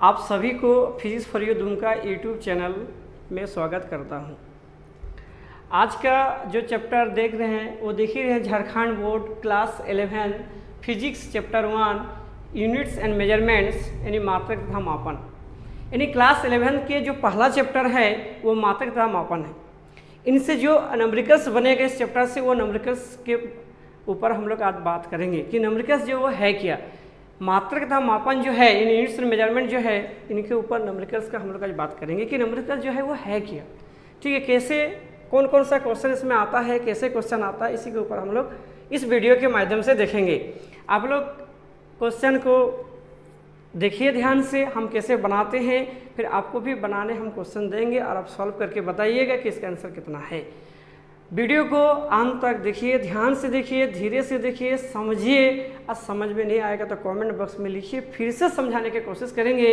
आप सभी को physics for you Dumka YouTube channel में स्वागत करता हूं। आज का जो चैप्टर देख रहे हैं वो देख ही रहे हैं, Jharkhand board class 11 physics chapter 1 units and measurements यानी मात्रक तथा मापन। यानी क्लास 11 के जो पहला चैप्टर है वो मात्रक तथा मापन है। इनसे जो नंबरिकल्स बनेगा इस चैप्टर से, वो नंबरिकल्स के ऊपर हम लोग आज बात करेंगे कि नंबरिकल्स जो वो है क्या। मात्रक तथा मापन जो है इन यूनिट्स एंड मेजरमेंट जो है इनके ऊपर नंबरिकल्स का हम लोग आज बात करेंगे कि नंबरिकल्स जो है वो है क्या। ठीक है, कैसे कौन कौन सा क्वेश्चन इसमें आता है, कैसे क्वेश्चन आता है, इसी के ऊपर हम लोग इस वीडियो के माध्यम से देखेंगे। आप लोग क्वेश्चन को देखिए ध्यान से, हम कैसे बनाते हैं, फिर आपको भी बनाने हम क्वेश्चन देंगे और आप सॉल्व करके बताइएगा कि इसका आंसर कितना है। वीडियो को अंत तक देखिए, ध्यान से देखिए, धीरे से देखिए, समझिए। और समझ में नहीं आएगा तो कमेंट बॉक्स में लिखिए, फिर से समझाने की कोशिश करेंगे।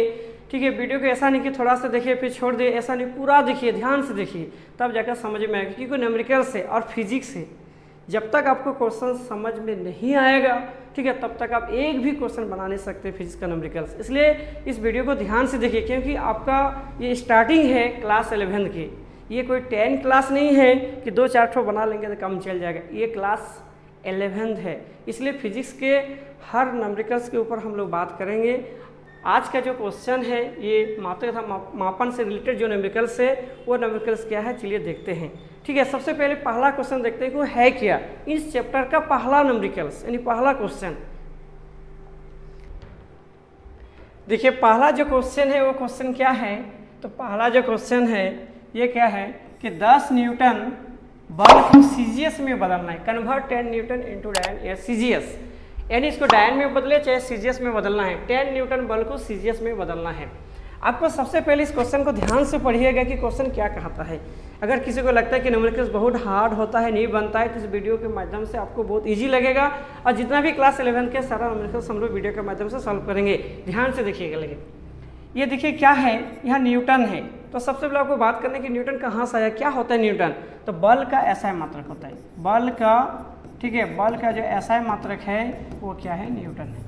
ठीक है, वीडियो को ऐसा नहीं कि थोड़ा सा देखिए फिर छोड़ दे, ऐसा नहीं, पूरा देखिए, ध्यान से देखिए, तब जाकर समझ में आएगा। क्योंकि न्यूमेरिकल से और फिजिक्स से जब तक आपको क्वेश्चन समझ में नहीं आएगा, ठीक है, तब तक आप एक भी क्वेश्चन बना नहीं सकते फिजिक्स का न्यूमेरिकल्स। इसलिए इस वीडियो को ध्यान से देखिए, क्योंकि आपका ये स्टार्टिंग है क्लास 11 की। ये कोई 10 क्लास नहीं है कि 2-4 ठो बना लेंगे तो काम चल जाएगा। ये क्लास 11 है, इसलिए फिजिक्स के हर नंबरिकल्स के ऊपर हम लोग बात करेंगे। आज का जो क्वेश्चन है ये मात्रक तथा मापन से रिलेटेड जो नंबरिकल्स है वो नंबरिकल्स क्या है, चलिए देखते हैं। ठीक है, सबसे पहले पहला क्वेश्चन देखते हैं कि वो है क्या। इस चैप्टर का पहला नंबरिकल्स यानी पहला क्वेश्चन देखिए। पहला जो क्वेश्चन है वो क्वेश्चन क्या है, तो पहला जो क्वेश्चन है ये क्या है कि 10 न्यूटन बल को सीजीएस में बदलना है। कन्वर्ट 10 न्यूटन इंटू डायन सीजीएस, यानी इसको डायन में बदले चाहे सीजीएस में बदलना है। 10 न्यूटन बल को सीजीएस में बदलना है। आपको सबसे पहले इस क्वेश्चन को ध्यान से पढ़िएगा कि क्वेश्चन क्या कहता है। अगर किसी को लगता है कि न्यूमेरिकल्स बहुत हार्ड होता है, नहीं बनता है, तो इस वीडियो के माध्यम से आपको बहुत ईजी लगेगा। और जितना भी क्लास 11 के सारा न्यूमेरिकल्स हम लोग वीडियो के माध्यम से सॉल्व करेंगे। ध्यान से देखिएगा। लेकिन ये देखिए क्या है, यहाँ न्यूटन है। तो सबसे पहले आपको बात करने की न्यूटन कहाँ से आया, क्या होता है न्यूटन। तो बल का एसआई मात्रक होता है, बल का, ठीक है, बल का जो एसआई मात्रक है वो क्या है, न्यूटन है।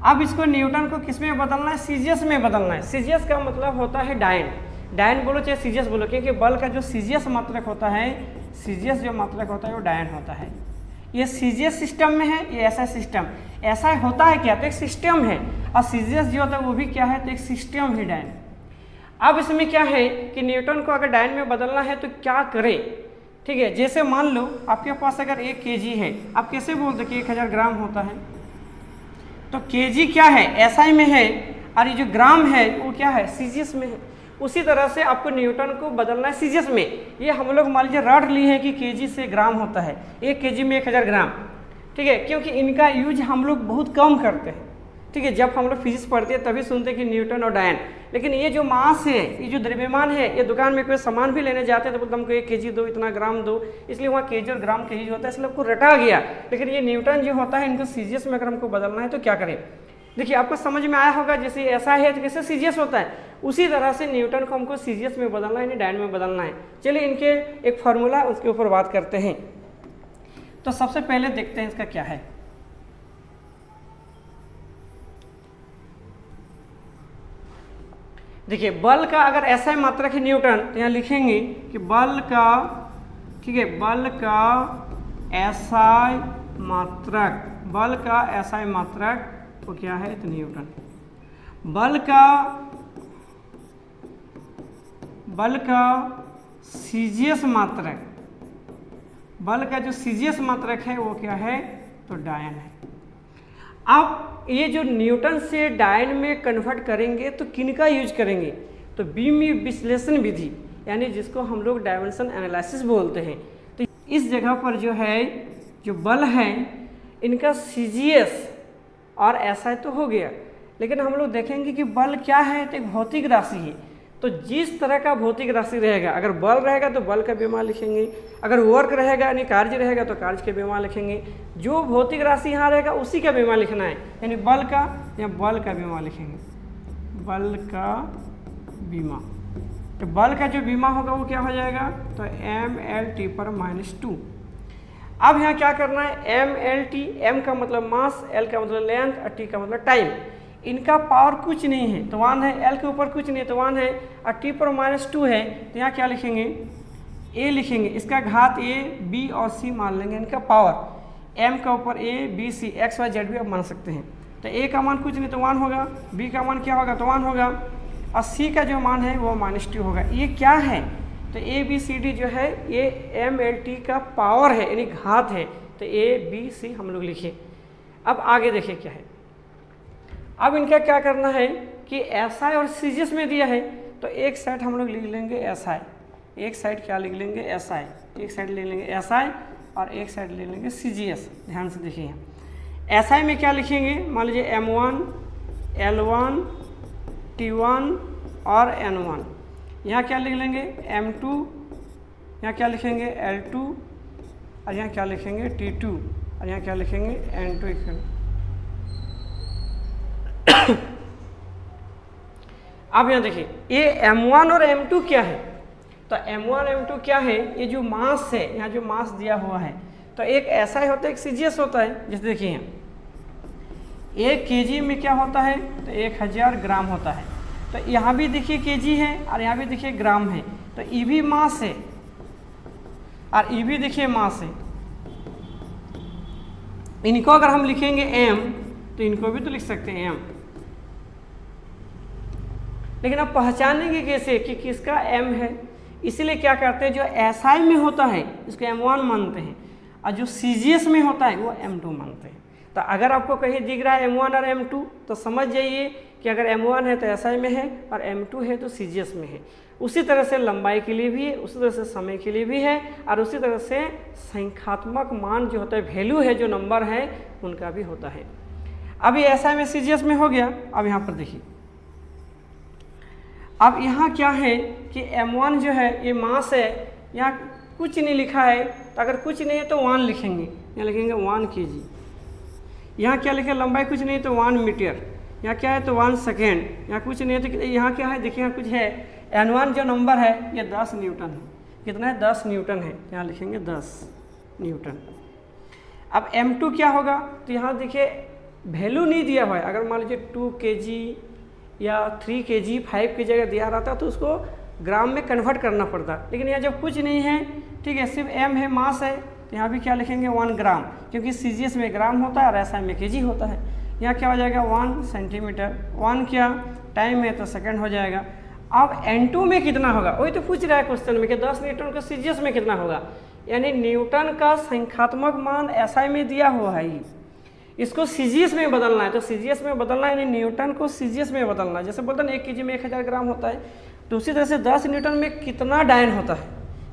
अब इसको न्यूटन को किस में बदलना है, सीजीएस में बदलना है। सीजीएस का मतलब होता है डायन, डायन बोलो चाहे सीजीएस बोलो, क्योंकि बल का जो सीजीएस मात्रक होता है, सीजीएस जो मात्रक होता है वो डायन होता है। ये सीजीएस सिस्टम में है, ये एसआई सिस्टम। एसआई होता है क्या, तो एक सिस्टम है, और सीजीएस जो होता है वो भी क्या है, तो एक सिस्टम है, डायन। अब इसमें क्या है कि न्यूटन को अगर डायन में बदलना है तो क्या करें। ठीक है, जैसे मान लो आपके पास अगर 1 kg है, आप कैसे बोलते कि 1000 ग्राम होता है, तो kg क्या है, एसआई में है, और ये जो ग्राम है वो क्या है, सीजीएस में है। उसी तरह से आपको न्यूटन को बदलना है सीजीएस में। ये हम लोग मान लीजिए रट लिए हैं कि kg से ग्राम होता है, 1 kg में 1000 ग्राम। ठीक है, क्योंकि इनका यूज हम लोग बहुत कम करते हैं। ठीक है, जब हम लोग फिजिक्स पढ़ते हैं तभी सुनते हैं कि न्यूटन और डायन। लेकिन ये जो मास है, ये जो द्रव्यमान है, ये दुकान में कोई सामान भी लेने जाते हैं तो बोलते हमको 1 kg दो, इतना ग्राम दो, इसलिए वहाँ kg और ग्राम kg होता है, इसलिए आपको रटा गया। लेकिन ये न्यूटन जो होता है इनको सीजीएस में अगर हमको बदलना है तो क्या करें। देखिए आपको समझ में आया होगा, जैसे ऐसा है तो कैसे सीजीएस होता है, उसी तरह से न्यूटन को हमको सीजीएस में बदलना है, यानी डायन में बदलना है। चलिए इनके एक फार्मूला उसके ऊपर बात करते हैं। तो सबसे पहले देखते हैं इसका क्या है। देखिए बल का अगर एसआई मात्रक है न्यूटन, तो यहाँ लिखेंगे कि बल का, ठीक है, बल का एसआई मात्रक, बल का एसआई मात्रक वो क्या है, तो न्यूटन। बल का सीजीएस मात्रक, बल का जो सीजीएस मात्रक है वो क्या है, तो डायन है। अब ये जो न्यूटन से डायन में कन्वर्ट करेंगे तो किनका यूज करेंगे, तो बीम विश्लेषण विधि, यानी जिसको हम लोग डायमेंशन एनालिसिस बोलते हैं। तो इस जगह पर जो है जो बल है इनका सीजीएस और एसआई तो हो गया, लेकिन हम लोग देखेंगे कि बल क्या है, तो एक भौतिक राशि है। तो जिस तरह का भौतिक राशि रहेगा, अगर बल रहेगा तो बल का बेमा लिखेंगे, अगर वर्क रहेगा यानी कार्य रहेगा तो कार्य के बेमा लिखेंगे। जो भौतिक राशि यहाँ रहेगा उसी का बेमा लिखना है, यानी बल का या बल का बेमा लिखेंगे, बल का बीमा। तो बल का जो बीमा होगा वो क्या हो जाएगा, तो mLT पर -2। अब यहाँ क्या करना है, mLT, m का मतलब मास, l का मतलब लेंथ और t का मतलब टाइम। इनका पावर कुछ नहीं है तो 1 है, L के ऊपर कुछ नहीं है तो 1 है, और T पर -2 है तो यहाँ क्या लिखेंगे, A लिखेंगे, इसका घात A, B और C मान लेंगे इनका पावर। M का ऊपर A, B, C, X, Y, Z भी आप मान सकते हैं। तो A का मान कुछ नहीं तो 1 होगा, B का मान क्या होगा तो 1 होगा, और C का जो मान है वो -2 होगा। ये क्या है तो A, B, C, D जो है ये MLT का पावर है यानी घात है, तो A, B, C हम लोग लिखे। अब आगे देखिए क्या है, अब इनका क्या करना है कि SI और CGS में दिया है तो एक साइड हम लोग लिख लेंगे SI, एक साइड क्या लिख लेंगे SI, एक साइड ले लेंगे SI और एक साइड ले लेंगे CGS। ध्यान से देखिए SI में क्या लिखेंगे, मान लीजिए M1, L1, T1 और N1, यहाँ क्या लिख लेंगे M2, यहाँ क्या लिखेंगे L2 और यहाँ क्या लिखेंगे T2 और यहाँ क्या लिखेंगे N2। अब यहाँ देखिए ये M1 और M2 क्या है, तो M1 M2 क्या है, ये जो मास है, यहाँ जो मास दिया हुआ है तो एक ऐसा ही होता है, एक CGS होता है। जैसे देखिए यहाँ 1 kg में क्या होता है तो 1000 ग्राम होता है, तो यहाँ भी देखिए kg है और यहाँ भी देखिए ग्राम है, तो E भी मास है और E भी देखिए मास है। इनको अगर हम लिखेंगे M तो इनको भी तो लिख सकते हैं M, लेकिन आप पहचानेंगे कैसे कि किसका M है, इसीलिए क्या करते हैं जो SI में होता है इसको M1 मानते हैं और जो CGS में होता है वो M2 मानते हैं। तो अगर आपको कहीं दिख रहा है M1 और M2 तो समझ जाइए कि अगर M1 है तो SI में है और M2 है तो CGS में है। उसी तरह से लंबाई के लिए भी है, उसी तरह से समय के लिए भी है, और उसी तरह से संख्यात्मक मान जो होता है, वैल्यू है जो नंबर है उनका भी होता है। अभी SI में CGS में हो गया। अब यहाँ पर देखिए, अब यहाँ क्या है कि M1 जो है ये मास है, यहाँ कुछ नहीं लिखा है, तो अगर कुछ नहीं है तो 1 लिखेंगे, यहाँ लिखेंगे 1 kg। यहाँ क्या लिखे, लंबाई कुछ नहीं तो 1 मीटर, यहाँ क्या है तो 1 सेकेंड, यहाँ कुछ नहीं है तो यहाँ क्या है देखिए, यहाँ कुछ है। N1 जो नंबर है ये 10 न्यूटन है, कितना है 10 न्यूटन है, यहाँ लिखेंगे 10 न्यूटन। अब M2 क्या होगा तो यहाँ देखिए वैल्यू नहीं दिया हुआ है, अगर मान लीजिए 2 kg या 3 kg 5 की जगह दिया रहता तो उसको ग्राम में कन्वर्ट करना पड़ता, लेकिन यहाँ जब कुछ नहीं है, ठीक है, सिर्फ M है, मास है, तो यहाँ भी क्या लिखेंगे 1 ग्राम, क्योंकि CGS में ग्राम होता है और SI में kg होता है। यहाँ क्या हो जाएगा 1 सेंटीमीटर, 1 क्या टाइम है तो सेकंड हो जाएगा। अब N2 में कितना होगा, वही तो पूछ रहा है क्वेश्चन में कि 10 न्यूटन का CGS में कितना होगा, यानी न्यूटन का संख्यात्मक मान SI में दिया हुआ है, इसको CGS में बदलना है। तो CGS में बदलना है यानी न्यूटन को CGS में बदलना है। जैसे बोलते हैं 1 kg में 1000 ग्राम होता है, तो उसी तरह से 10 न्यूटन में कितना डायन होता है,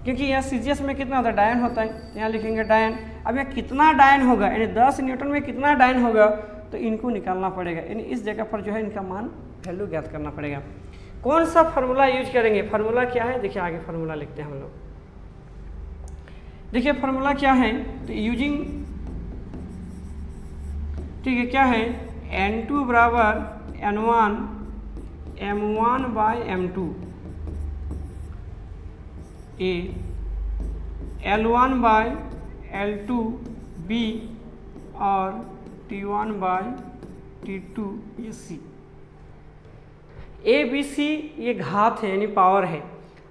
क्योंकि यहाँ CGS में कितना होता है डायन होता है, यहाँ लिखेंगे डायन। अब यहाँ कितना डायन होगा यानी 10 न्यूटन में कितना डायन होगा, तो इनको निकालना पड़ेगा, यानी इस जगह पर जो है इनका मान वैल्यू ज्ञात करना पड़ेगा। कौन सा फार्मूला यूज करेंगे, फार्मूला क्या है देखिए, आगे फार्मूला लिखते हैं हम लोग। देखिए फार्मूला क्या है तो यूजिंग, ठीक है, क्या है N2 बराबर N1 M1 by M2 A, L1 by L2 B और T1 बाई T2 ये C। A B C ये घात है यानी पावर है,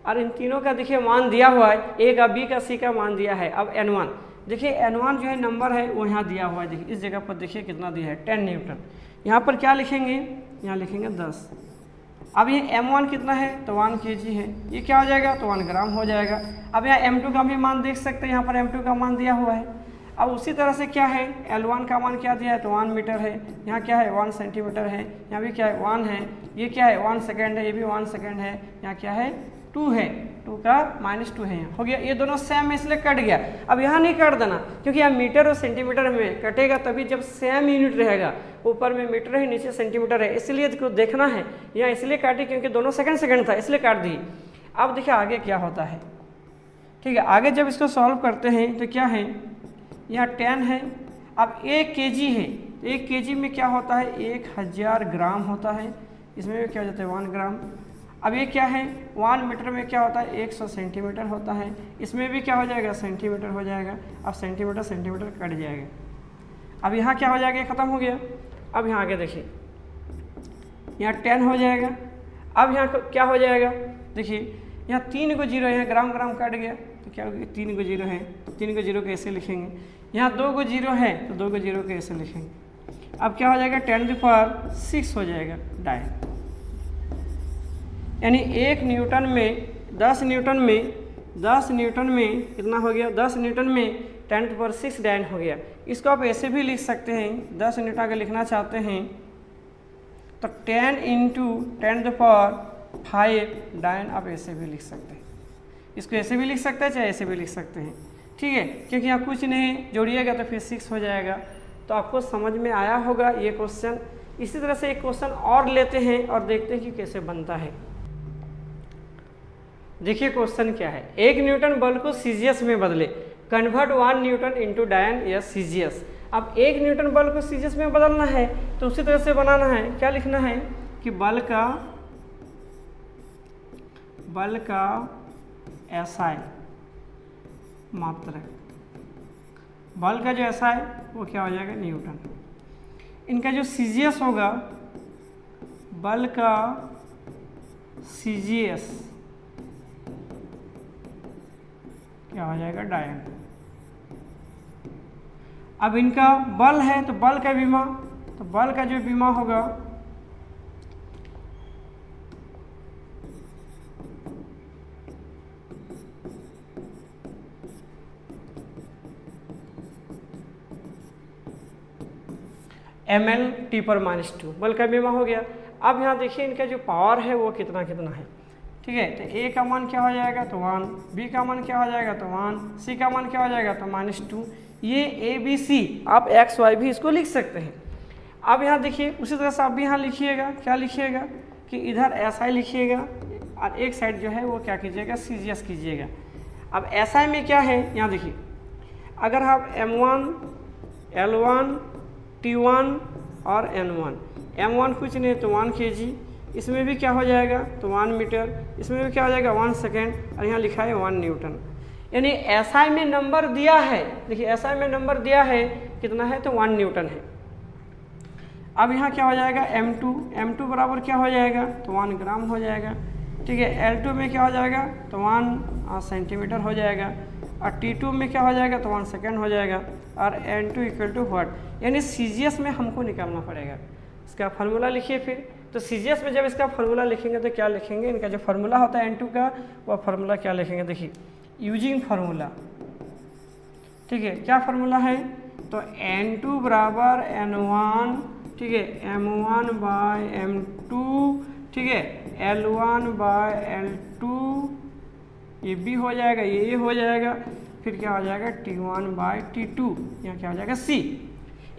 और इन तीनों का देखिए मान दिया हुआ है, A का B का C का मान दिया है। अब N1 देखिए, N1 जो है नंबर है वो यहाँ दिया हुआ है, देखिए इस जगह पर देखिए कितना दिया है 10 न्यूटन। यहाँ पर क्या लिखेंगे, यहाँ लिखेंगे 10। अब ये M1 कितना है तो 1 kg है, ये क्या हो जाएगा तो 1 ग्राम हो जाएगा। अब यहाँ M2 का भी मान देख सकते हैं, यहाँ पर M2 का मान दिया हुआ है। अब उसी तरह से क्या है L1 का मान क्या दिया है तो 1 मीटर है, यहाँ क्या है 1 सेंटीमीटर है, यहाँ भी क्या है 1 है, ये क्या है 1 सेकेंड है, ये भी 1 सेकेंड है, यहाँ क्या है 2 है, 2 का -2 है, यहाँ हो गया। ये दोनों सेम है इसलिए कट गया। अब यहाँ नहीं काट देना, क्योंकि यहाँ मीटर और सेंटीमीटर में कटेगा तभी जब सेम यूनिट रहेगा, ऊपर में मीटर है नीचे सेंटीमीटर है, इसलिए देखना है। यहाँ इसलिए काटी क्योंकि दोनों सेकंड सेकंड था इसलिए काट दी। अब देखिए आगे क्या होता है, ठीक है, आगे जब इसको सॉल्व करते हैं तो क्या है, यहाँ 10 है। अब 1 kg है, 1 kg में क्या होता है 1000 ग्राम होता है, इसमें भी क्या हो जाता है 1 ग्राम। अब ये क्या है 1 मीटर में क्या होता है 100 सेंटीमीटर होता है, इसमें भी क्या हो जाएगा सेंटीमीटर हो जाएगा। अब सेंटीमीटर सेंटीमीटर कट जाएगा, अब यहाँ क्या हो जाएगा ख़त्म हो गया। अब यहाँ आगे देखिए, यहाँ 10 हो जाएगा। अब यहाँ क्या हो जाएगा, देखिए यहाँ 3 को जीरो, यहाँ ग्राम ग्राम कट गया तो क्या होगा, 3 को जीरो है तो 3 को जीरो को ऐसे लिखेंगे, यहाँ 2 को जीरो है तो 2 को जीरो को ऐसे लिखेंगे। अब क्या हो जाएगा, 10⁻⁶ हो जाएगा डायन। यानी 1 न्यूटन में 10 न्यूटन में कितना हो गया, 10 न्यूटन में 10⁻⁶ डायन हो गया। इसको आप ऐसे भी लिख सकते हैं, 10 न्यूटन अगर लिखना चाहते हैं तो 10 × 10⁵ डायन आप ऐसे भी लिख सकते हैं। इसको ऐसे भी लिख सकते हैं चाहे ऐसे भी लिख सकते हैं, ठीक है, क्योंकि यहाँ कुछ नहीं जोड़िएगा तो फिर 6 हो जाएगा। तो आपको समझ में आया होगा ये क्वेश्चन। इसी तरह से एक क्वेश्चन और लेते हैं और देखते हैं कि कैसे बनता है। देखिए क्वेश्चन क्या है, 1 न्यूटन बल को सीजीएस में बदले, कन्वर्ट 1 न्यूटन इंटू डायन या सीजीएस। अब 1 न्यूटन बल को सीजीएस में बदलना है तो उसी तरह से बनाना है। क्या लिखना है कि बल का एसआई मात्रक, बल का जो एसआई वो क्या हो जाएगा, न्यूटन। इनका जो सीजीएस होगा, बल का सीजीएस क्या हो जाएगा, डायन। अब इनका बल है तो बल का विमा, तो बल का जो विमा होगा mL/-2, बल का विमा हो गया। अब यहाँ देखिए इनका जो पावर है वो कितना है, ठीक है। तो A का मान क्या हो जाएगा, तो 1, B का मान क्या हो जाएगा, तो 1, C का मान क्या हो जाएगा, तो -2। ये ABC, आप XY भी इसको लिख सकते हैं। अब यहाँ देखिए उसी तरह से आप भी यहाँ लिखिएगा, क्या लिखिएगा कि इधर SI लिखिएगा और एक साइड जो है वो क्या कीजिएगा, CGS कीजिएगा। अब SI में क्या है, यहाँ देखिए अगर आप M1, L1, T1 और N1, M1 कुछ नहीं तो 1 kg, इसमें भी क्या हो जाएगा, तो 1 मीटर, इसमें भी क्या हो जाएगा 1 सेकेंड, और यहाँ लिखा है 1 न्यूटन। यानी SI में नंबर दिया है, देखिए SI में नंबर दिया है कितना है, तो 1 न्यूटन है। अब यहाँ क्या हो जाएगा, M2 बराबर क्या हो जाएगा, तो 1 ग्राम हो जाएगा, ठीक है। L2 में क्या हो जाएगा, तो 1 सेंटीमीटर हो जाएगा, और T2 में क्या हो जाएगा, तो 1 सेकेंड हो जाएगा, और N2 = व्हाट, यानी CGS में हमको निकालना पड़ेगा। इसका फार्मूला लिखिए फिर। तो CGS में जब इसका फार्मूला लिखेंगे तो क्या लिखेंगे, इनका जो फार्मूला होता है N2 का, वह फार्मूला क्या लिखेंगे, देखिए यूजिंग फार्मूला, ठीक है। क्या फार्मूला है, तो N2 बराबर N1, ठीक है, M1/M2, ठीक है, L1/L2, ये भी हो जाएगा, ये हो जाएगा, फिर क्या हो जाएगा, T1/T2, यहाँ क्या हो जाएगा, C।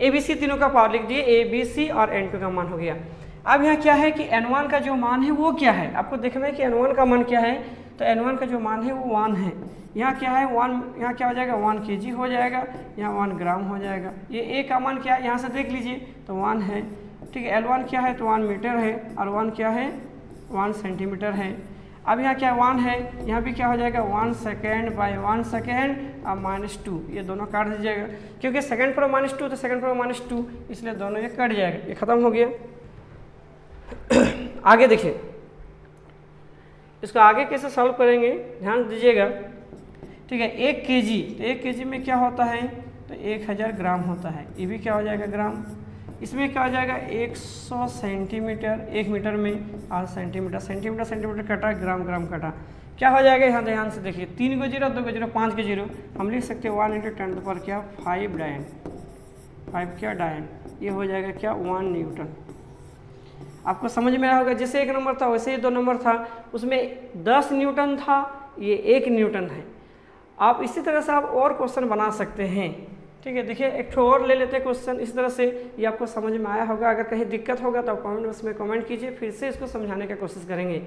ABC तीनों का पावर लिख दिए, ABC और N2 का मान हो गया। अब यहाँ क्या है कि N1 का जो मान है वो क्या है, आपको देखना है कि N1 का मान क्या है। तो N1 का जो मान है वो 1 है। यहाँ क्या है 1, यहाँ क्या हो जाएगा 1 kg हो जाएगा, यहाँ 1 ग्राम हो जाएगा। ये A का मान क्या है, यहाँ से देख लीजिए तो 1 है, ठीक है। L1 क्या है, तो 1 मीटर है, और 1 क्या है, 1 सेंटीमीटर है। अब यहाँ क्या 1 है, यहाँ भी क्या हो जाएगा 1 सेकेंड/1 सेकेंड और -2, ये दोनों काट दीजिएगा, क्योंकि सेकेंड पर -2 तो सेकेंड पर -2, इसलिए दोनों ये कट जाएगा, ये खत्म हो गया। आगे देखिए इसको आगे कैसे सॉल्व करेंगे, ध्यान दीजिएगा, ठीक है। 1 kg, तो 1 kg में क्या होता है, तो 1000 ग्राम होता है, ये भी क्या हो जाएगा ग्राम। इसमें क्या हो जाएगा 100 सेंटीमीटर, 1 मीटर में 8 सेंटीमीटर, सेंटीमीटर कटा, ग्राम कटा, क्या हो जाएगा, यहाँ ध्यान से देखिए 3 को 0, 2 को 0, 5 को 0, हम लिख सकते हैं 1 × 10⁵ डायन, 5 क्या डायन, ये हो जाएगा क्या 1 न्यूटन। आपको समझ में आया होगा, जैसे 1 नंबर था वैसे ही 2 नंबर था, उसमें 10 न्यूटन था, ये 1 न्यूटन है। आप इसी तरह से आप और क्वेश्चन बना सकते हैं, ठीक है। देखिए एक और ले लेते हैं क्वेश्चन इस तरह से, ये आपको समझ में आया होगा। अगर कहीं दिक्कत होगा तो आप कमेंट बॉक्स में कमेंट कीजिए, फिर से इसको समझाने की कोशिश करेंगे।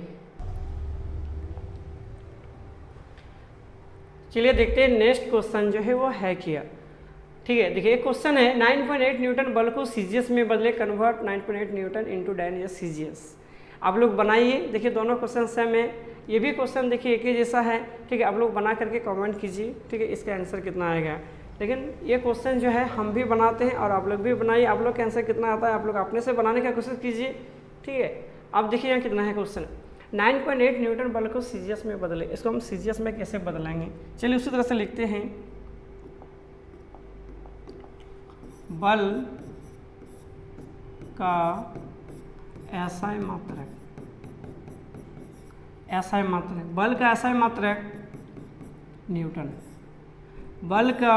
चलिए देखते हैं नेक्स्ट क्वेश्चन जो है वो है क्या, ठीक है। देखिए एक क्वेश्चन है 9.8 न्यूटन बल को CGS में बदले, कन्वर्ट 9.8 न्यूटन इंटू डायन या CGS। आप लोग बनाइए, देखिए दोनों क्वेश्चन सेम है, ये भी क्वेश्चन देखिए एक ही जैसा है, ठीक है। आप लोग बना करके कमेंट कीजिए, ठीक है, इसका आंसर कितना आएगा। लेकिन ये क्वेश्चन जो है हम भी बनाते हैं और आप लोग भी बनाइए, आप लोग का आंसर कितना आता है आप लोग अपने से बनाने की कोशिश कीजिए, ठीक है। अब देखिए यहाँ कितना है क्वेश्चन, 9.8 न्यूटन बल को सीजीएस में बदले। इसको हम सीजीएस में कैसे बदलेंगे, चलिए उसी तरह से लिखते हैं, बल का एसआई मात्रक, एसआई मात्रक, बल का एसआई मात्रक न्यूटन, बल का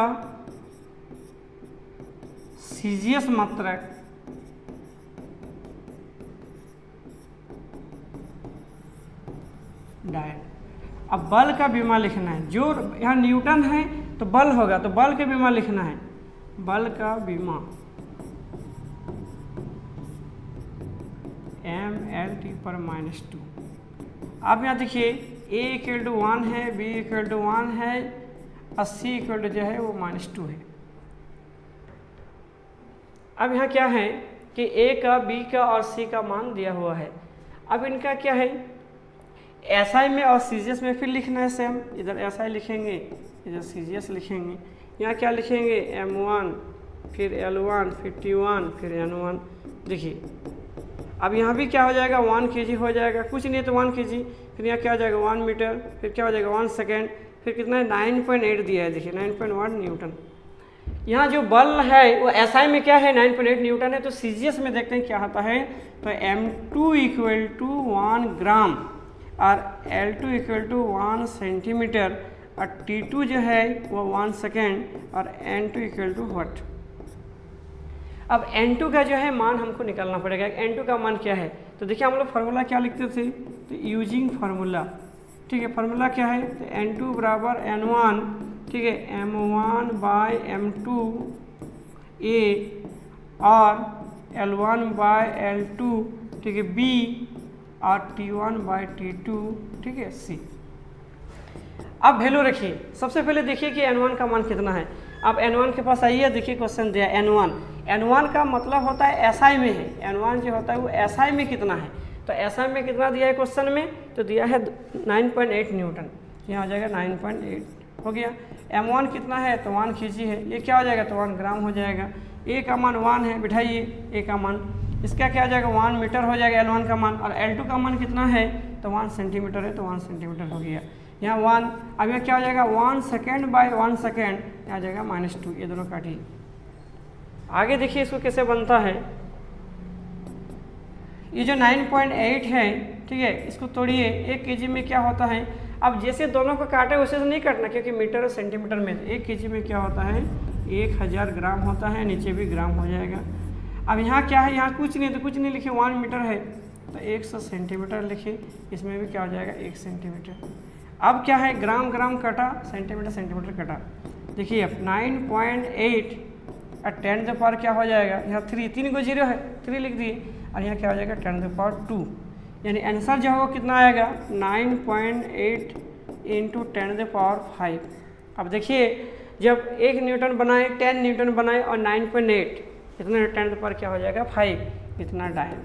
सीजीएस मात्रक डायन। अब बल का बीमा लिखना है, जो यहाँ न्यूटन है तो बल होगा, तो बल का बीमा लिखना है, बल का बीमा mLT पर -2। अब यहाँ देखिए A = 1 है, B = 1 है और C = जो है वो -2 है। अब यहाँ क्या है कि A का, B का और C का मान दिया हुआ है। अब इनका क्या है, SI में और CGS में फिर लिखना है सेम, इधर SI लिखेंगे, इधर CGS लिखेंगे। यहाँ क्या लिखेंगे, M1 फिर L1 फिर T1 फिर N1। देखिए अब यहाँ भी क्या हो जाएगा, 1 kg हो जाएगा, कुछ नहीं तो 1 kg, फिर यहाँ क्या हो जाएगा 1 मीटर, फिर क्या हो जाएगा 1 सेकेंड, फिर कितना है 9.8 दिया है, देखिए 9.1 न्यूटन। यहाँ जो बल है वो SI में क्या है 9.8 न्यूटन है, तो CGS में देखते हैं क्या होता है, तो M2 = 1 ग्राम और L2 = 1 सेंटीमीटर और T2 जो है वो 1 सेकेंड और N2 = व्हाट। अब N2 का जो है मान हमको निकालना पड़ेगा, N2 का मान क्या है, तो देखिए हम लोग फार्मूला क्या लिखते थे, तो यूजिंग फार्मूला, ठीक है, फार्मूला क्या है, तो N2 = N1, ठीक है, M1/M2 A और L1/L2, ठीक है, B और T1/T2, ठीक है, C। अब वैल्यू रखिए, सबसे पहले देखिए कि N1 का मान कितना है। अब N1 के पास आइए, देखिए क्वेश्चन दिया N1 का मतलब होता है SI में है, N1 जो होता है वो SI में कितना है, तो SI में कितना दिया है क्वेश्चन में, तो दिया है 9.8 न्यूटन, यहाँ हो जाएगा 9.8 हो गया। M1 कितना है, तो 1 kg है, ये क्या हो जाएगा, तो 1 ग्राम हो जाएगा। A का मान 1 है, बिठाइए A का मान, इसका क्या हो जाएगा 1 मीटर हो जाएगा L1 का मान, और L2 का मान कितना है, तो 1 सेंटीमीटर है, तो 1 सेंटीमीटर हो गया। यहाँ 1, अब यहाँ क्या हो जाएगा 1 सेकेंड/1 सेकेंड, यहाँ आ जाएगा -2, ये दोनों काटिए। आगे देखिए इसको कैसे बनता है, ये जो 9.8 है, ठीक है, इसको तोड़िए, 1 kg में क्या होता है, अब जैसे दोनों को काटे वैसे से नहीं काटना, क्योंकि मीटर और सेंटीमीटर में, 1 kg में क्या होता है 1000 ग्राम होता है, नीचे भी ग्राम हो जाएगा। अब यहाँ क्या है, यहाँ कुछ नहीं, तो कुछ नहीं लिखे, 1 मीटर है तो 100 सेंटीमीटर लिखे, इसमें भी क्या हो जाएगा 1 सेंटीमीटर। अब क्या है, ग्राम ग्राम कटा, सेंटीमीटर सेंटीमीटर कटा, देखिए अब 9.8 और 10 क्या हो जाएगा, यहाँ 3 को 0 है, 3 लिख दिए, और यहाँ क्या हो जाएगा 10⁻², यानी आंसर जो है वो कितना आएगा 9.8 × 10⁵। अब देखिए जब 1 न्यूटन बनाए, 10 न्यूटन बनाए और 9.8, इतना 10 क्या हो जाएगा 5, इतना डायन।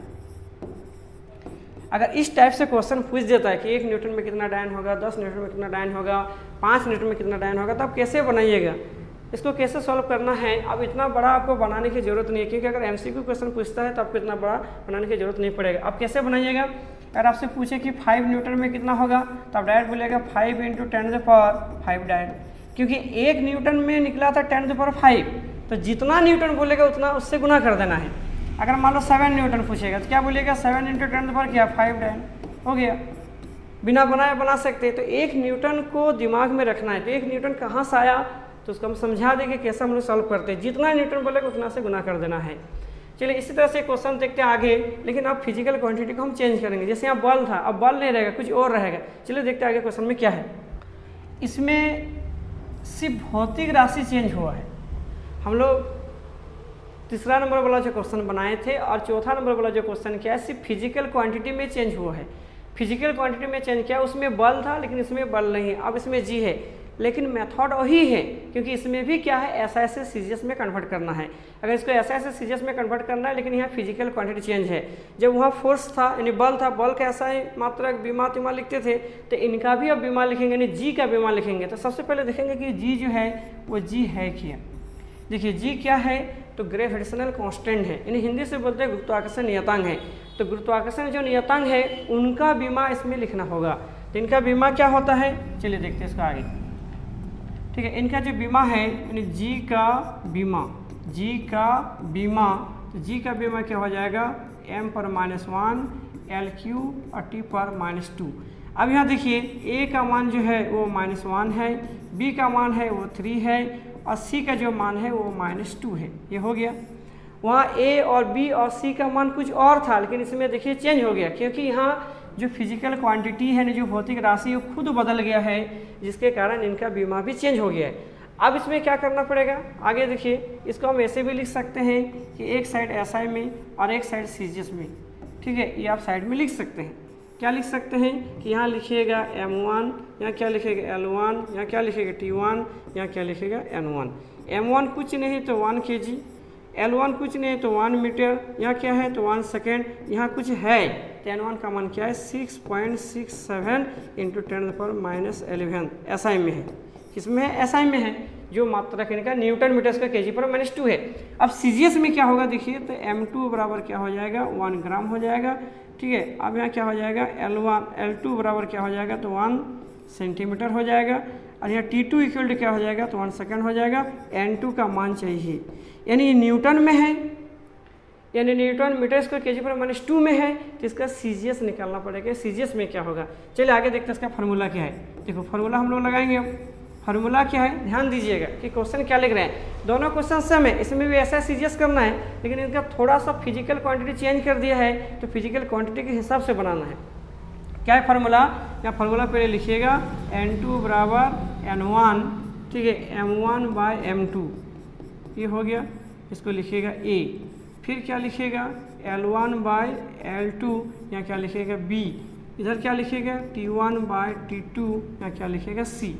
अगर इस टाइप से क्वेश्चन पूछ देता है कि 1 न्यूटन में कितना डायन होगा, 10 न्यूटन में कितना डायन होगा, 5 न्यूटन में कितना डायन होगा, तो आप कैसे बनाइएगा, इसको कैसे सॉल्व करना है। अब इतना बड़ा आपको बनाने की जरूरत नहीं है, क्योंकि अगर MCQ क्वेश्चन पूछता है तो आपको इतना बड़ा बनाने की जरूरत नहीं पड़ेगा। आप कैसे बनाइएगा, अगर आपसे पूछे कि 5 न्यूटन में कितना होगा, तो आप डायरेक्ट बोलेगा 5 × 10⁵ डायन, क्योंकि 1 न्यूटन में निकला था 10⁵, तो जितना न्यूटन बोलेगा उतना उससे गुना कर देना है। अगर मान लो 7 न्यूटन पूछेगा तो क्या बोलिएगा 7 × 10⁵ क्या 5 डायन हो गया, बिना बनाए बना सकते हैं। तो 1 न्यूटन को दिमाग में रखना है, तो 1 न्यूटन कहाँ से आया, तो उसको हम समझा देंगे कैसे हम लोग सॉल्व करते हैं, जितना न्यूटन बोलेगा उतना से गुना कर देना है। चलिए इसी तरह से क्वेश्चन देखते हैं आगे, लेकिन अब फिजिकल क्वांटिटी को हम चेंज करेंगे। जैसे यहाँ बल था, अब बल नहीं रहेगा, कुछ और रहेगा। चलिए देखते हैं आगे क्वेश्चन में क्या है। इसमें सिर्फ भौतिक राशि चेंज हुआ है। हम लोग तीसरा नंबर वाला जो क्वेश्चन बनाए थे और चौथा नंबर वाला जो क्वेश्चन किया है, सिर्फ फिजिकल क्वांटिटी में चेंज हुआ है। फिजिकल क्वांटिटी में चेंज किया, उसमें बल था लेकिन इसमें बल नहीं है, अब इसमें जी है, लेकिन मेथड वही है, क्योंकि इसमें भी क्या है SI से CGS में कन्वर्ट करना है। अगर इसको SI से CGS में कन्वर्ट करना है, लेकिन यहाँ फिजिकल क्वांटिटी चेंज है। जब वहाँ फोर्स था यानी बल था, बल का SI मात्रक बीमा तिमा लिखते थे, तो इनका भी अब बीमा लिखेंगे यानी जी का बीमा लिखेंगे। तो सबसे पहले देखेंगे कि जी जो है वो जी है क्या। देखिए जी क्या है, तो ग्रेविटेशनल कांस्टेंट है, यानी हिंदी से बोलते हैं गुरुत्वाकर्षण नियतांक है। तो गुरुत्वाकर्षण जो नियतांक है उनका बीमा इसमें लिखना होगा। तो इनका बीमा क्या होता है, चलिए देखते हैं इसका आगे। ठीक है, इनका जो बीमा है यानी जी का बीमा, तो जी का बीमा क्या हो जाएगा, m पर -1 LQ और T पर -2। अब यहाँ देखिए A का मान जो है वो -1 है, B का मान है वो 3 है और C का जो मान है वो -2 है। ये हो गया। वहाँ A और B और C का मान कुछ और था, लेकिन इसमें देखिए चेंज हो गया, क्योंकि यहाँ जो फिजिकल क्वांटिटी है, जो भौतिक राशि वो खुद बदल गया है, जिसके कारण इनका बीमा भी चेंज हो गया है। अब इसमें क्या करना पड़ेगा, आगे देखिए, इसको हम ऐसे भी लिख सकते हैं कि एक साइड SI में और एक साइड CGS में। ठीक है, ये आप साइड में लिख सकते हैं। क्या लिख सकते हैं कि यहाँ लिखिएगा M1, यहाँ क्या लिखेगा L1, यहाँ क्या लिखेगा T1, यहाँ क्या लिखेगा N1। M1 कुछ नहीं तो 1 kg, L1 कुछ नहीं तो 1 मीटर, यहाँ क्या है तो 1 सेकेंड, यहाँ कुछ है तो N1 का मान क्या है 6.67 × 10⁻11 SI में है। किसमें है, SI में है, जो मात्रक इनका न्यूटन मीटर स्क्वायर केजी पर -2 है। अब CGS में क्या होगा देखिए, तो M2 बराबर क्या हो जाएगा 1 ग्राम हो जाएगा। ठीक है, अब यहाँ क्या हो जाएगा L2 बराबर क्या हो जाएगा तो 1 सेंटीमीटर हो जाएगा, और यहाँ T2 इक्वल टू क्या हो जाएगा तो 1 सेकेंड हो जाएगा। N2 का मान चाहिए, यानी न्यूटन में है, यानी न्यूटन मीटर स्क्वायर केजी पर -2 में है, तो इसका CGS निकालना पड़ेगा। CGS में क्या होगा, चलिए आगे देखते हैं इसका फार्मूला क्या है। देखो फार्मूला हम लोग लगाएंगे। अब फार्मूला क्या है, ध्यान दीजिएगा कि क्वेश्चन क्या लिख रहे हैं। दोनों क्वेश्चन सेम है, इसमें भी ऐसा CGS करना है, लेकिन इनका थोड़ा सा फिजिकल क्वांटिटी चेंज कर दिया है, तो फिजिकल क्वांटिटी के हिसाब से बनाना है। क्या है फार्मूला, या फार्मूला पहले लिखिएगा N2 बराबर N1, ठीक है, M1/M2, ये हो गया। इसको लिखिएगा A, फिर क्या लिखिएगा L1/L2, यहाँ क्या लिखिएगा B, इधर क्या लिखिएगा T1/T2, यहाँ क्या लिखिएगा C।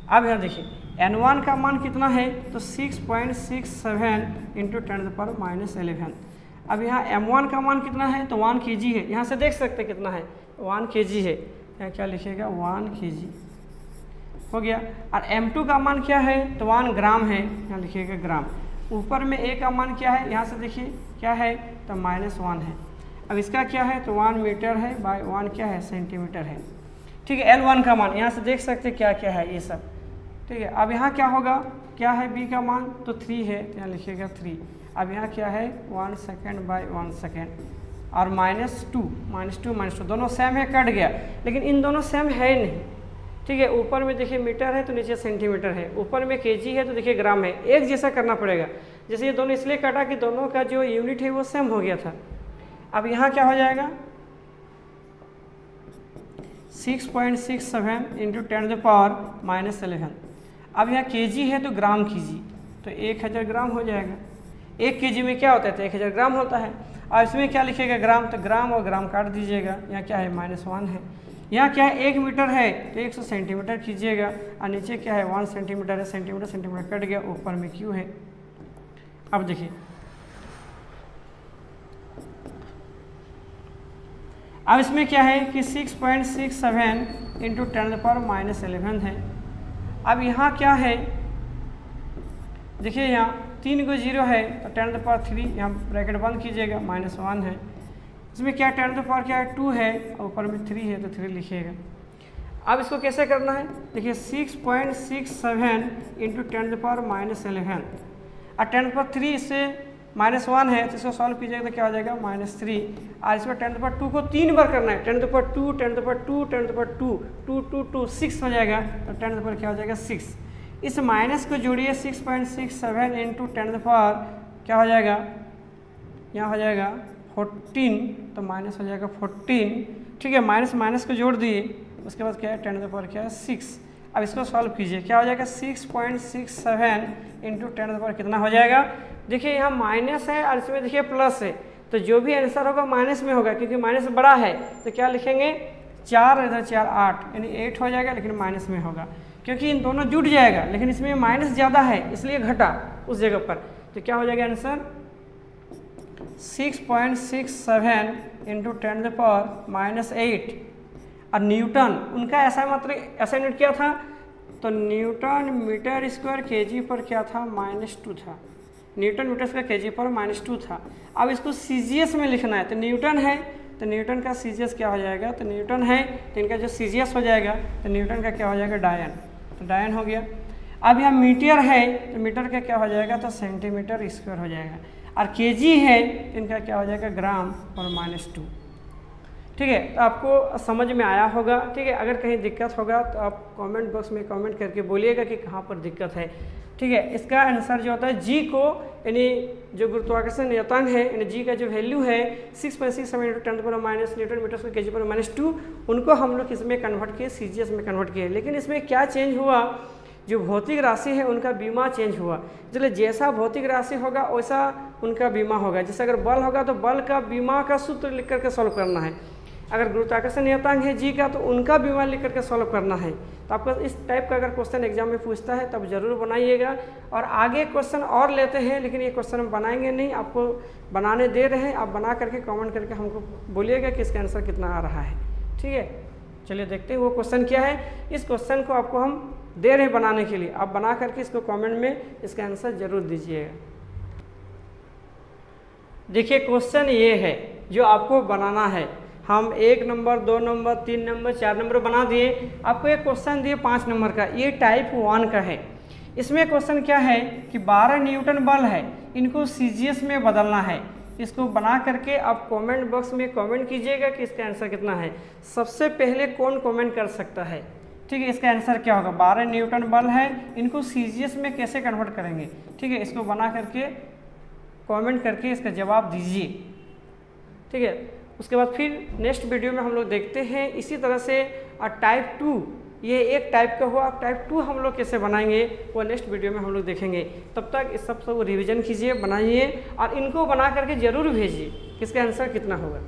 अब यहाँ देखिए N1 का मान कितना है तो 6.67 × 10⁻11। अब यहाँ M1 का मान कितना है तो 1 kg है, यहाँ से देख सकते कितना है 1 kg है, यहाँ क्या लिखिएगा 1 kg हो गया। और M2 का मान क्या है तो 1 ग्राम है, यहाँ लिखिएगा ग्राम। ऊपर में A का मान क्या है, यहाँ से देखिए क्या है तो -1 है। अब इसका क्या है तो 1 मीटर है बाय 1 क्या है सेंटीमीटर है। ठीक है, L1 का मान यहाँ से देख सकते क्या क्या है ये सब। ठीक है, अब यहाँ क्या होगा, क्या है B का मान तो 3 है, यहाँ लिखिएगा 3। अब यहाँ क्या है 1 सेकेंड बाय 1 सेकेंड, और -2 दोनों सेम है, कट गया, लेकिन इन दोनों सेम है नहीं। ठीक है, ऊपर में देखिए मीटर है तो नीचे सेंटीमीटर है, ऊपर में केजी है तो देखिए ग्राम है, एक जैसा करना पड़ेगा। जैसे ये दोनों इसलिए कटा कि दोनों का जो यूनिट है वो सेम हो गया था। अब यहाँ क्या हो जाएगा 6.67 × 10⁻11। अब यहाँ केजी है तो ग्राम कीजिए, तो 1000 ग्राम हो जाएगा। 1 केजी में क्या होता है तो 1000 ग्राम होता है। और इसमें क्या लिखेगा ग्राम, तो ग्राम और ग्राम काट दीजिएगा, यहाँ क्या है -1 है। यहाँ क्या है 1 मीटर है तो 100 सेंटीमीटर कीजिएगा, और नीचे क्या है 1 सेंटीमीटर है, सेंटीमीटर कट गया, ऊपर में क्यू है। अब देखिए अब इसमें क्या है कि 6.67 × 10⁻11 है। अब यहाँ क्या है देखिए, यहाँ 3 को 0 है तो 10⁻3, यहाँ ब्रैकेट बंद कीजिएगा, -1 है। इसमें क्या 10⁻ क्या है 2 है, और ऊपर में 3 है तो 3 लिखिएगा। अब इसको कैसे करना है देखिए 6.67 × 10⁻11, और 10⁻3 से -1 है तो इसको सॉल्व कीजिएगा तो क्या हो जाएगा -3। और इसमें 10⁻2 को 3 बार करना है, 10⁻2 10⁻2 10⁻2 2 2 2 6 हो जाएगा, तो 10 क्या हो जाएगा 6। इस माइनस को जोड़िए 6.67 × 10⁻, क्या हो जाएगा, यहाँ हो जाएगा 14, तो माइनस हो जाएगा 14। ठीक है, माइनस को जोड़ दिए, उसके बाद क्या है 10⁻, क्या है 6। अब इसको सॉल्व कीजिए, क्या हो जाएगा 6.67 × 10⁻, कितना हो जाएगा देखिए, यहाँ माइनस है और इसमें देखिए प्लस है, तो जो भी आंसर होगा माइनस में होगा, क्योंकि माइनस बड़ा है। तो क्या लिखेंगे 4 इधर 4 8, यानी 8 हो जाएगा, लेकिन माइनस में होगा, क्योंकि इन दोनों जुट जाएगा, लेकिन इसमें माइनस ज़्यादा है इसलिए घटा उस जगह पर। तो क्या हो जाएगा आंसर 6.67 × 10⁻8। और न्यूटन उनका ऐसा मतलब ऐसा यूनिट क्या था तो न्यूटन मीटर स्क्वायर केजी पर क्या था -2 था। न्यूटन मीटर्स का kg/-2 था। अब इसको सीजीएस में लिखना है, तो न्यूटन है तो न्यूटन का सीजीएस क्या हो जाएगा, तो न्यूटन है तो इनका जो सीजीएस हो जाएगा तो न्यूटन का क्या हो जाएगा, डायन, तो डायन हो गया। अब यहाँ मीटर है तो मीटर का क्या हो जाएगा, तो सेंटीमीटर स्क्वायर हो जाएगा, और केजी है तो इनका क्या हो जाएगा, ग्राम/-2। ठीक है, तो आपको समझ में आया होगा। ठीक है, अगर कहीं दिक्कत होगा तो आप कमेंट बॉक्स में कमेंट करके बोलिएगा कि कहाँ पर दिक्कत है। ठीक है, इसका आंसर जो होता है जी को, यानी जो गुरुत्वाकर्षण नियतांक है, यानी जी का जो वैल्यू है 6.67 × 10⁻⁻⁰ न्यूटन मीटर पर kg/-2, उनको हम लोग इसमें कन्वर्ट किए, सीजीएस में कन्वर्ट किए। लेकिन इसमें क्या चेंज हुआ, जो भौतिक राशि है उनका बीमा चेंज हुआ। इसलिए जैसा भौतिक राशि होगा वैसा उनका बीमा होगा। जैसे अगर बल होगा तो बल का बीमा का सूत्र लिख करके सॉल्व करना है। अगर गुरुत्वाकर्षण नियतांक है जी का तो उनका बीमा लिख करके सॉल्व करना है। तो आपको इस टाइप का अगर क्वेश्चन एग्जाम में पूछता है तब जरूर बनाइएगा। और आगे क्वेश्चन और लेते हैं, लेकिन ये क्वेश्चन हम बनाएंगे नहीं, आपको बनाने दे रहे हैं, आप बना करके कमेंट करके हमको बोलिएगा कि इसका आंसर कितना आ रहा है। ठीक है, चलिए देखते हैं वो क्वेश्चन क्या है। इस क्वेश्चन को आपको हम दे रहे हैं बनाने के लिए, आप बना करके इसको कमेंट में इसका आंसर जरूर दीजिएगा। देखिए क्वेश्चन ये है जो आपको बनाना है। हम 1 नंबर, 2 नंबर, 3 नंबर, 4 नंबर बना दिए। आपको एक क्वेश्चन दिए 5 नंबर का, ये टाइप 1 का है। इसमें क्वेश्चन क्या है कि 12 न्यूटन बल है, इनको सीजीएस में बदलना है। इसको बना करके आप कमेंट बॉक्स में कमेंट कीजिएगा कि इसका आंसर कितना है। सबसे पहले कौन कमेंट कर सकता है? ठीक है, इसका आंसर क्या होगा, 12 न्यूटन बल है, इनको सीजीएस में कैसे कन्वर्ट करेंगे। ठीक है, इसको बना करके कमेंट करके इसका जवाब दीजिए। ठीक है, उसके बाद फिर नेक्स्ट वीडियो में हम लोग देखते हैं इसी तरह से टाइप 2, ये एक टाइप का हुआ, टाइप 2 हम लोग कैसे बनाएंगे वो नेक्स्ट वीडियो में हम लोग देखेंगे। तब तक इस सब रिवीजन कीजिए, बनाइए और इनको बना करके ज़रूर भेजिए कि इसका आंसर कितना होगा।